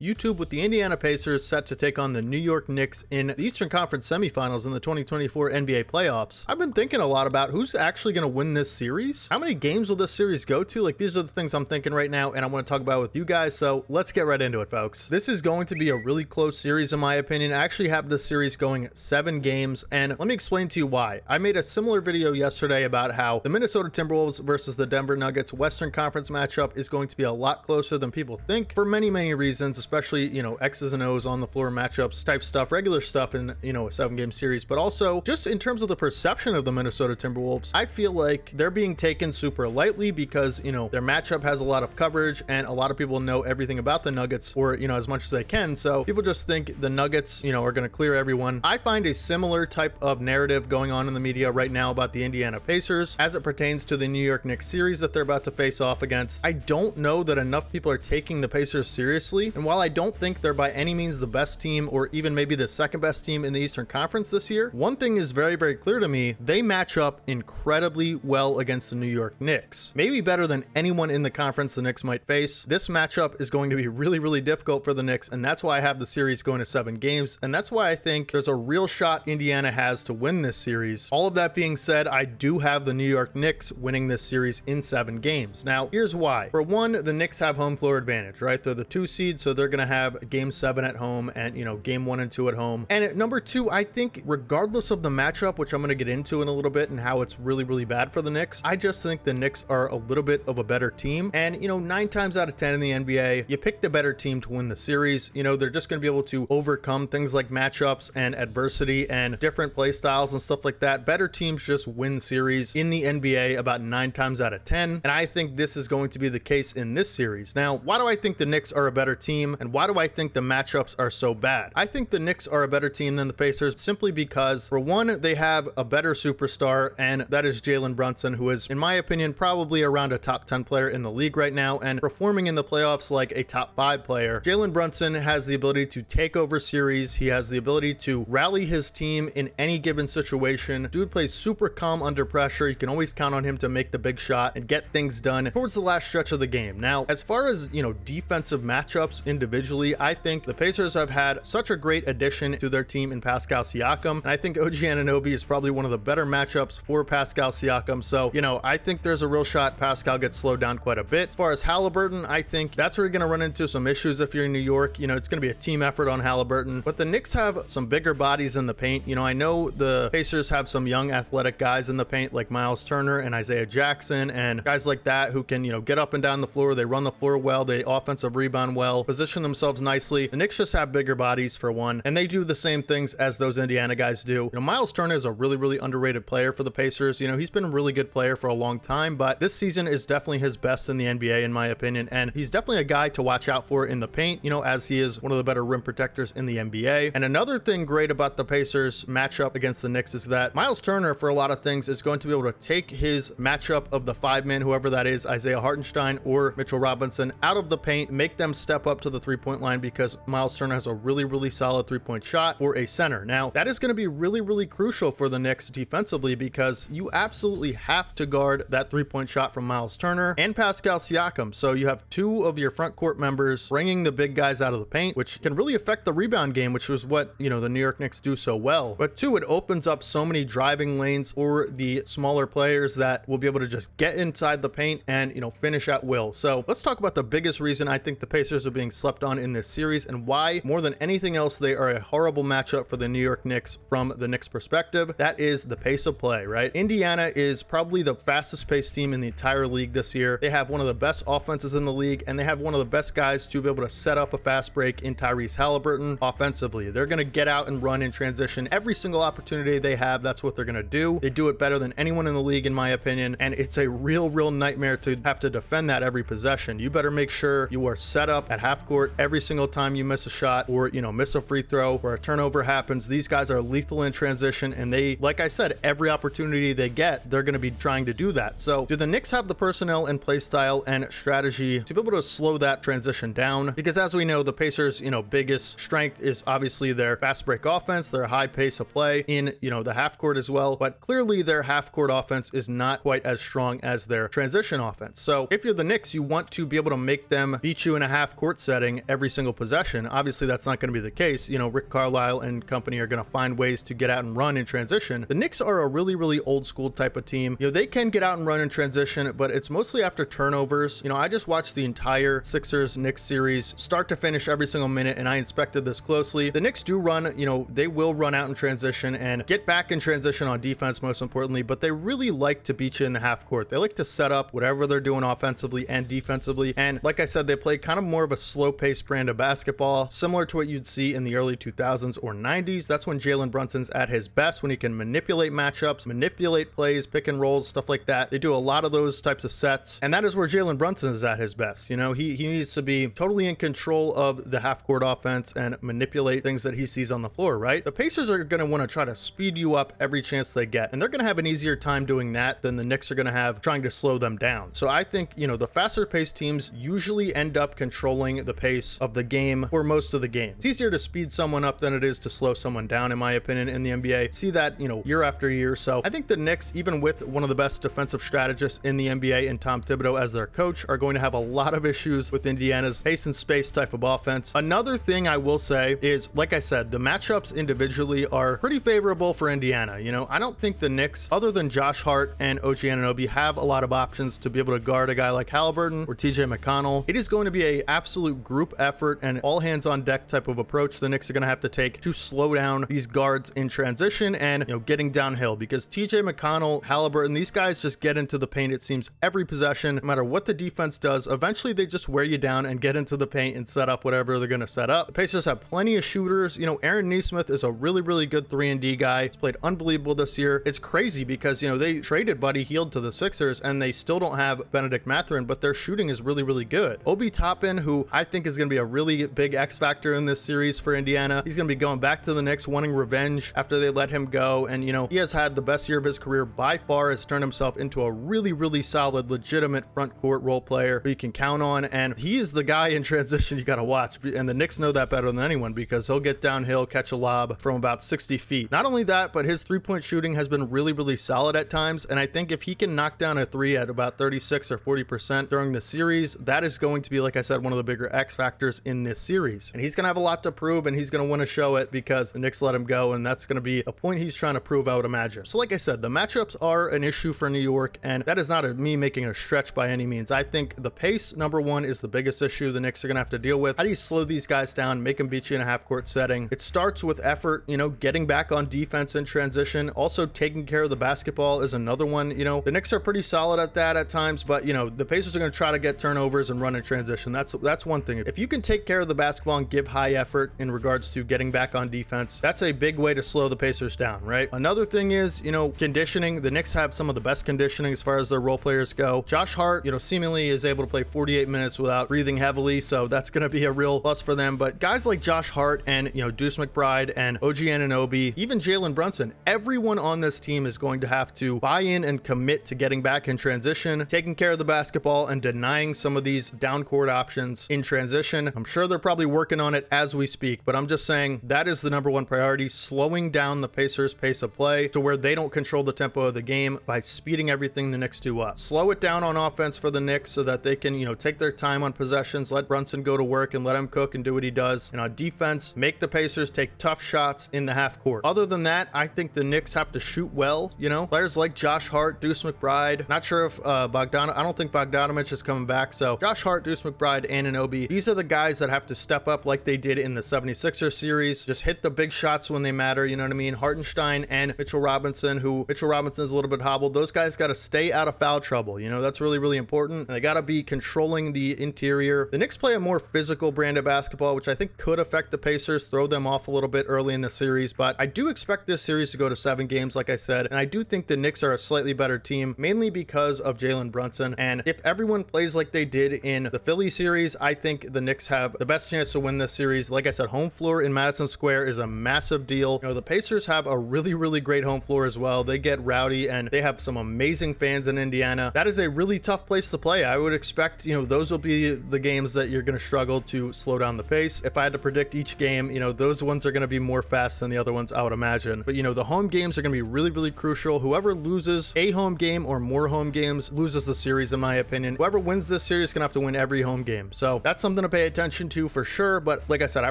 YouTube with the Indiana Pacers set to take on the New York Knicks in the Eastern Conference semifinals in the 2024 NBA playoffs. I've been thinking a lot about who's actually going to win this series. How many games will this series go to? Like, these are the things I'm thinking right now, and I want to talk about with you guys. So let's get right into it, folks. This is going to be a really close series, in my opinion. I actually have this series going 7 games, and let me explain to you why. I made a similar video yesterday about how the Minnesota Timberwolves versus the Denver Nuggets Western Conference matchup is going to be a lot closer than people think for many reasons, especially, X's and O's on the floor matchups type stuff, regular stuff in, a 7-game series, but also just in terms of the perception of the Minnesota Timberwolves, I feel like they're being taken super lightly because, their matchup has a lot of coverage and a lot of people know everything about the Nuggets, or, as much as they can. So people just think the Nuggets, are going to clear everyone. I find a similar type of narrative going on in the media right now about the Indiana Pacers as it pertains to the New York Knicks series that they're about to face off against. I don't know that enough people are taking the Pacers seriously, and while I don't think they're by any means the best team or even maybe the second best team in the Eastern Conference this year, one thing is very clear to me: they match up incredibly well against the New York Knicks. Maybe better than anyone in the conference the Knicks might face. This matchup is going to be really difficult for the Knicks, and that's why I have the series going to 7 games, and that's why I think there's a real shot Indiana has to win this series. All of that being said, I do have the New York Knicks winning this series in 7 games. Now, here's why. For one, the Knicks have home floor advantage, right? They're the 2 seed, so they're going to have game 7 at home and, game 1 and 2 at home. And at number 2, I think regardless of the matchup, which I'm going to get into in a little bit and how it's really bad for the Knicks, I just think the Knicks are a little bit of a better team. And, 9 times out of 10 in the NBA, you pick the better team to win the series. They're just going to be able to overcome things like matchups and adversity and different play styles and stuff like that. Better teams just win series in the NBA about 9 times out of 10. And I think this is going to be the case in this series. Now, why do I think the Knicks are a better team, and why do I think the matchups are so bad? I think the Knicks are a better team than the Pacers simply because, for one, they have a better superstar, and that is Jalen Brunson, who is, in my opinion, probably around a top 10 player in the league right now and performing in the playoffs like a top 5 player. Jalen Brunson has the ability to take over series. He has the ability to rally his team in any given situation. Dude plays super calm under pressure. You can always count on him to make the big shot and get things done towards the last stretch of the game. Now, as far as, defensive matchups individually, I think the Pacers have had such a great addition to their team in Pascal Siakam, and I think OG Anunoby is probably one of the better matchups for Pascal Siakam. So, I think there's a real shot Pascal gets slowed down quite a bit. As far as Haliburton, I think that's where you're going to run into some issues if you're in New York. It's going to be a team effort on Haliburton, but the Knicks have some bigger bodies in the paint. I know the Pacers have some young athletic guys in the paint like Miles Turner and Isaiah Jackson and guys like that who can, get up and down the floor. They run the floor well, they offensive rebound well, position themselves nicely. The Knicks just have bigger bodies, for one, and they do the same things as those Indiana guys do. Miles Turner is a really underrated player for the Pacers. He's been a really good player for a long time, but this season is definitely his best in the NBA, in my opinion, and he's definitely a guy to watch out for in the paint, as he is one of the better rim protectors in the NBA. And another thing great about the Pacers matchup against the Knicks is that Miles Turner, for a lot of things, is going to be able to take his matchup of the 5-man, whoever that is, Isaiah Hartenstein or Mitchell Robinson, out of the paint, make them step up to the 3-point line because Miles Turner has a really solid 3-point shot for a center. Now, that is going to be really crucial for the Knicks defensively because you absolutely have to guard that 3-point shot from Miles Turner and Pascal Siakam. So you have 2 of your front court members bringing the big guys out of the paint, which can really affect the rebound game, which was what, the New York Knicks do so well. But 2, it opens up so many driving lanes for the smaller players that will be able to just get inside the paint and, finish at will. So let's talk about the biggest reason I think the Pacers are being slept on in this series and why, more than anything else, they are a horrible matchup for the New York Knicks from the Knicks perspective. That is the pace of play, right? Indiana is probably the fastest paced team in the entire league this year. They have one of the best offenses in the league, and they have one of the best guys to be able to set up a fast break in Tyrese Haliburton offensively. They're going to get out and run in transition every single opportunity they have. That's what they're going to do. They do it better than anyone in the league, in my opinion, and it's a real nightmare to have to defend that every possession. You better make sure you are set up at half court every single time you miss a shot or, miss a free throw or a turnover happens. These guys are lethal in transition, and they, like I said, every opportunity they get, they're going to be trying to do that. So do the Knicks have the personnel and play style and strategy to be able to slow that transition down? Because as we know, the Pacers, biggest strength is obviously their fast break offense, their high pace of play in, the half court as well. But clearly their half court offense is not quite as strong as their transition offense. So if you're the Knicks, you want to be able to make them beat you in a half court setting setting every single possession. Obviously, that's not going to be the case. Rick Carlisle and company are going to find ways to get out and run in transition. The Knicks are a really, really old school type of team. They can get out and run in transition, but it's mostly after turnovers. I just watched the entire Sixers-Knicks series start to finish every single minute, and I inspected this closely. The Knicks do run, they will run out in transition and get back in transition on defense, most importantly, but they really like to beat you in the half court. They like to set up whatever they're doing offensively and defensively. And like I said, they play kind of more of a slow-paced brand of basketball, similar to what you'd see in the early 2000s or 90s. That's when Jalen Brunson's at his best, when he can manipulate matchups, manipulate plays, pick and rolls, stuff like that. They do a lot of those types of sets, and that is where Jalen Brunson is at his best. He needs to be totally in control of the half-court offense and manipulate things that he sees on the floor, right? The Pacers are going to want to try to speed you up every chance they get, and they're going to have an easier time doing that than the Knicks are going to have trying to slow them down. So I think, the faster-paced teams usually end up controlling the pace of the game for most of the game. It's easier to speed someone up than it is to slow someone down, in my opinion, in the NBA. See that, year after year. So I think the Knicks, even with one of the best defensive strategists in the NBA and Tom Thibodeau as their coach, are going to have a lot of issues with Indiana's pace and space type of offense. Another thing I will say is, like I said, the matchups individually are pretty favorable for Indiana. I don't think the Knicks, other than Josh Hart and OG Anunoby, have a lot of options to be able to guard a guy like Haliburton or TJ McConnell. It is going to be an absolute group effort and all hands on deck type of approach the Knicks are going to have to take to slow down these guards in transition and getting downhill, because TJ McConnell, Haliburton, these guys just get into the paint, it seems, every possession. No matter what the defense does, eventually they just wear you down and get into the paint and set up whatever they're going to set up. The Pacers have plenty of shooters. Aaron Nesmith is a really, really good 3-and-D guy. He's played unbelievable this year. It's crazy because, they traded Buddy Hield to the Sixers and they still don't have Benedict Mathurin, but their shooting is really, really good. Obi Toppin, who I think is going to be a really big X factor in this series for Indiana. He's going to be going back to the Knicks, wanting revenge after they let him go. And, he has had the best year of his career by far, has turned himself into a really, really solid, legitimate front court role player who you can count on. And he is the guy in transition you got to watch. And the Knicks know that better than anyone, because he'll get downhill, catch a lob from about 60 feet. Not only that, but his three-point shooting has been really, really solid at times. And I think if he can knock down a three at about 36 or 40% during the series, that is going to be, like I said, one of the bigger X factors in this series. And he's going to have a lot to prove, and he's going to want to show it because the Knicks let him go. And that's going to be a point he's trying to prove, I would imagine. So like I said, the matchups are an issue for New York, and that is not me making a stretch by any means. I think the pace, number one, is the biggest issue the Knicks are going to have to deal with. How do you slow these guys down, make them beat you in a half-court setting? It starts with effort, getting back on defense in transition. Also, taking care of the basketball is another one. The Knicks are pretty solid at that at times, but, the Pacers are going to try to get turnovers and run in transition. That's one thing. If you can take care of the basketball and give high effort in regards to getting back on defense, that's a big way to slow the Pacers down, right? Another thing is, conditioning. The Knicks have some of the best conditioning as far as their role players go. Josh Hart, seemingly is able to play 48 minutes without breathing heavily, so that's going to be a real plus for them. But guys like Josh Hart and, Deuce McBride and OG Anunoby, even Jalen Brunson, everyone on this team is going to have to buy in and commit to getting back in transition, taking care of the basketball, and denying some of these down court options in transition. I'm sure they're probably working on it as we speak, but I'm just saying that is the number one priority, slowing down the Pacers' pace of play to where they don't control the tempo of the game by speeding everything the Knicks do up. Slow it down on offense for the Knicks so that they can, take their time on possessions, let Brunson go to work and let him cook and do what he does. And on defense, make the Pacers take tough shots in the half court. Other than that, I think the Knicks have to shoot well. Players like Josh Hart, Deuce McBride, not sure if I don't think Bogdanovich is coming back. So Josh Hart, Deuce McBride, and Anunoby, these are the guys that have to step up like they did in the 76ers series. Just hit the big shots when they matter, you know what I mean? Hartenstein and Mitchell Robinson, Mitchell Robinson is a little bit hobbled. Those guys got to stay out of foul trouble. That's really, really important. And they got to be controlling the interior. The Knicks play a more physical brand of basketball, which I think could affect the Pacers, throw them off a little bit early in the series. But I do expect this series to go to 7 games, like I said. And I do think the Knicks are a slightly better team, mainly because of Jalen Brunson. And if everyone plays like they did in the Philly series, I think the Knicks have the best chance to win this series. Like I said, home floor in Madison Square is a massive deal. The Pacers have a really, really great home floor as well. They get rowdy and they have some amazing fans in Indiana. That is a really tough place to play. I would expect, those will be the games that you're going to struggle to slow down the pace. If I had to predict each game, those ones are going to be more fast than the other ones, I would imagine. But, the home games are going to be really, really crucial. Whoever loses a home game or more home games loses the series, in my opinion. Whoever wins this series is going to have to win every home game. So that's something something to pay attention to for sure. But like I said, I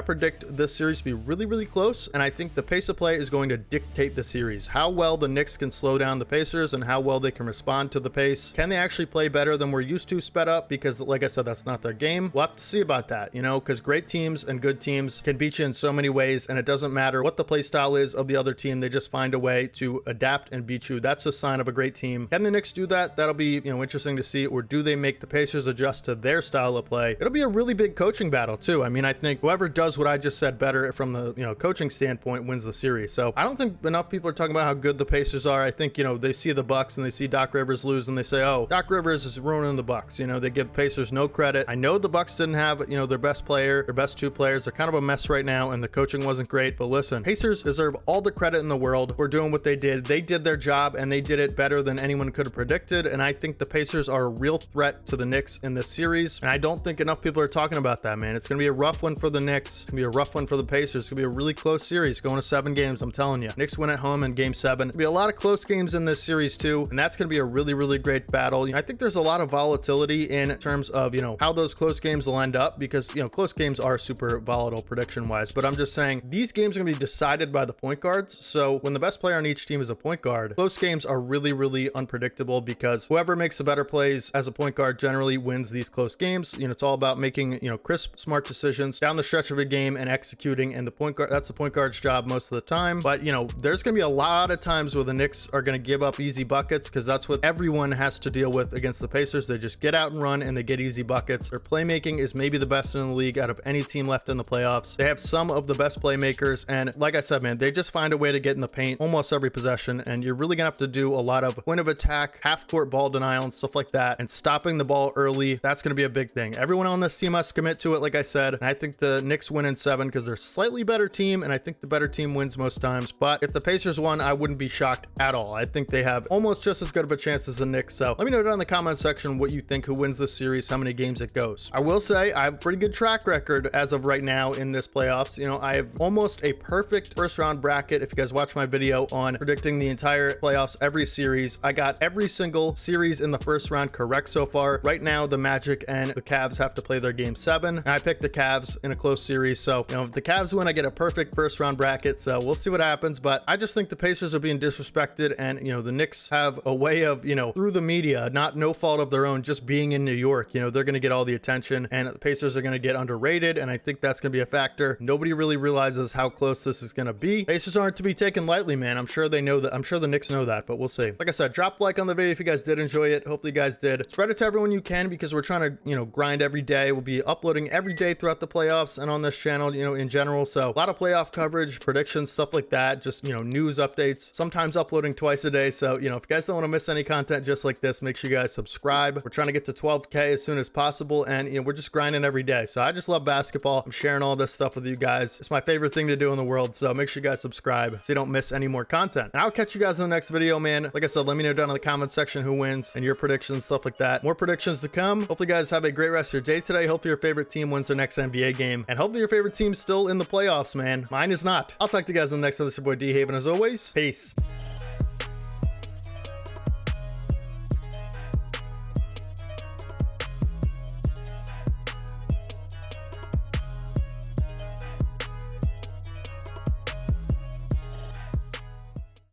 predict this series to be really, really close. And I think the pace of play is going to dictate the series. How well the Knicks can slow down the Pacers and how well they can respond to the pace. Can they actually play better than we're used to sped up? Because like I said, that's not their game. We'll have to see about that, you know, because great teams and good teams can beat you in so many ways. And it doesn't matter what the play style is of the other team. They just find a way to adapt and beat you. That's a sign of a great team. Can the Knicks do that? That'll be, you know, interesting to see. Or do they make the Pacers adjust to their style of play? It'll be a really big coaching battle too. I mean, I think whoever does what I just said better from the, you know, coaching standpoint wins the series. So I don't think enough people are talking about how good the Pacers are. I think, you know, they see the Bucks and they see Doc Rivers lose and they say, oh, Doc Rivers is ruining the Bucks. You know, they give Pacers no credit. I know the Bucks didn't have, you know, their best player, their best two players. They're kind of a mess right now and the coaching wasn't great. But listen, Pacers deserve all the credit in the world for doing what they did. They did their job and they did it better than anyone could have predicted. And I think the Pacers are a real threat to the Knicks in this series. And I don't think enough people are talking about that, man. It's going to be a rough one for the Knicks. It's going to be a rough one for the Pacers. It's going to be a really close series going to 7 games. I'm telling you, Knicks win at home in game 7. There'll be a lot of close games in this series too. And that's going to be a really, really great battle. I think there's a lot of volatility in terms of, you know, how those close games will end up because, you know, close games are super volatile prediction wise, but I'm just saying these games are going to be decided by the point guards. So when the best player on each team is a point guard, close games are really, really unpredictable because whoever makes the better plays as a point guard generally wins these close games. You know, it's all about making, you know, crisp, smart decisions down the stretch of a game and executing, and the point guard, that's the point guard's job most of the time. But, you know, there's going to be a lot of times where the Knicks are going to give up easy buckets because that's what everyone has to deal with against the Pacers. They just get out and run and they get easy buckets. Their playmaking is maybe the best in the league out of any team left in the playoffs. They have some of the best playmakers, and like I said, man, they just find a way to get in the paint almost every possession, and you're really gonna have to do a lot of point of attack, half court ball denial and stuff like that, and stopping the ball early. That's gonna be a big thing. Everyone on this team must commit to it, like I said, and I think the Knicks win in 7 because they're a slightly better team, and I think the better team wins most times. But if the Pacers won, I wouldn't be shocked at all. I think they have almost just as good of a chance as the Knicks. So let me know down in the comment section what you think, who wins this series, how many games it goes. I will say I have a pretty good track record as of right now in this playoffs. You know, I have almost a perfect first round bracket. If you guys watch my video on predicting the entire playoffs, every series, I got every single series in the first round correct so far. Right now, the Magic and the Cavs have to play their game 7, and I picked the Cavs in a close series. So, you know, if the Cavs win, I get a perfect first round bracket. So we'll see what happens. But I just think the Pacers are being disrespected, and, you know, the Knicks have a way of, you know, through the media, no fault of their own, just being in New York, you know, they're going to get all the attention, and the Pacers are going to get underrated. And I think that's going to be a factor. Nobody really realizes how close this is going to be. Pacers aren't to be taken lightly, man. I'm sure they know that. I'm sure the Knicks know that, but we'll see. Like I said, drop a like on the video if you guys did enjoy it. Hopefully you guys did. Spread it to everyone you can because we're trying to, you know, grind every day. We'll be uploading every day throughout the playoffs and on this channel, you know, in general. So a lot of playoff coverage, predictions, stuff like that. Just, you know, news updates, sometimes uploading twice a day. So, you know, if you guys don't want to miss any content just like this, make sure you guys subscribe. We're trying to get to 12K as soon as possible. And, you know, we're just grinding every day. So I just love basketball. I'm sharing all this stuff with you guys. It's my favorite thing to do in the world. So make sure you guys subscribe so you don't miss any more content. And I'll catch you guys in the next video, man. Like I said, let me know down in the comment section who wins and your predictions, stuff like that. More predictions to come. Hopefully you guys have a great rest of your day today. Hopefully your favorite team wins their next NBA game. And hopefully your favorite team's still in the playoffs, man. Mine is not. I'll talk to you guys in the next one. This is your boy D-Haven as always. Peace.